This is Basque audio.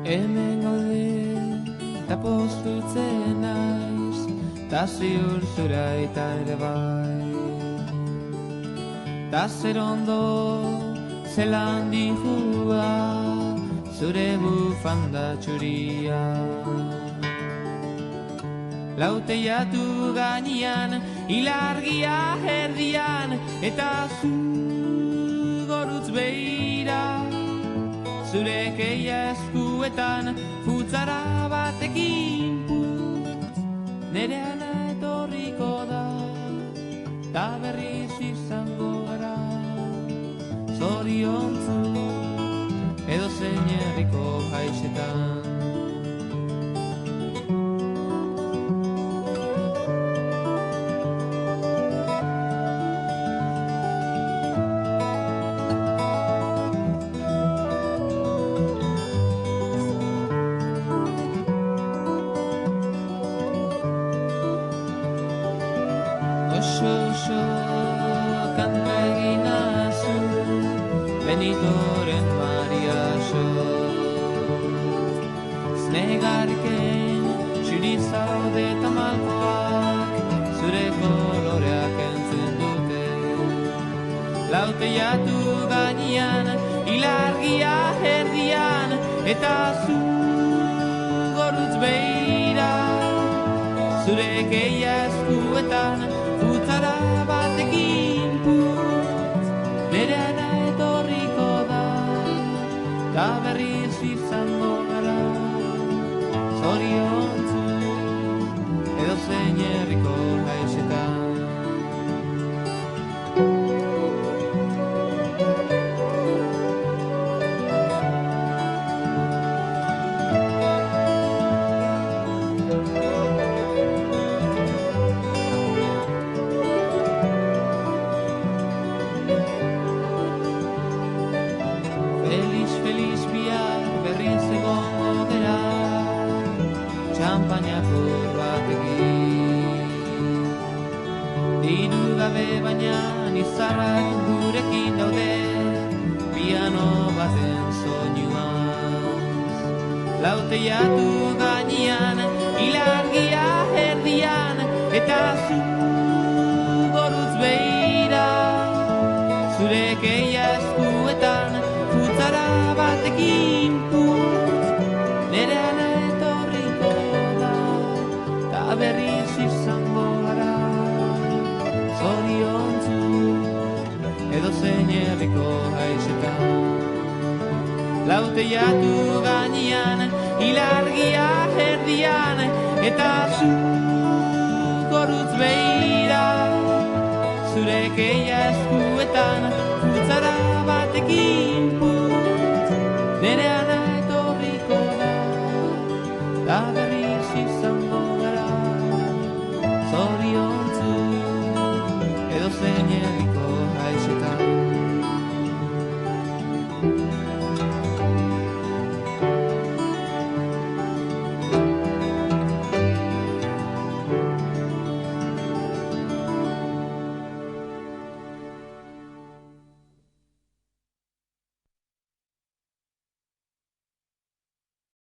Hemen gaude, eta postutzen naiz, ta ziur zura eta ere bai. Ta zer ondo, zelan dihua, zure bufanda txuria. Lauteiatu gainean, ilargia erdian, eta zu gorutz behira. Zure keia eskuetan, futzara batekin putz, nere ana etorriko da, ta berriz izango gara. Zoriontzu, edo zein herriko haitsetan. Oso kanta eginazu, Benitoren Mariaso. Znegarken txuri zaude eta malkoak, zure koloreak entzun dute. Lauteiatu gainean, ilargia erdian, eta zu gorutz behira. Zure keia eskuetan, futzara batekin putz, nere ana etorriko da, ta berriz izango gara. Zoriontzu, edo zein herriko haitsetan. Feliz bihar berriz egongo gera, txampainakor batekin. Diru gabe baina izarrak gurekin daude, piano baten soinuaz. Lauteiatu gainean, ilargia erdian, eta zu gorutz behira. Zure keia eskuetan, futzara batekin putz, nere ana etorriko da, ta berriz izango gara. Zoriontzu, edo zein herriko haitsetan. Lauteiatu gainean, ilargia erdian, eta zu gorutz behira. Zure keia eskuetan, futzara batekin putz, nere ana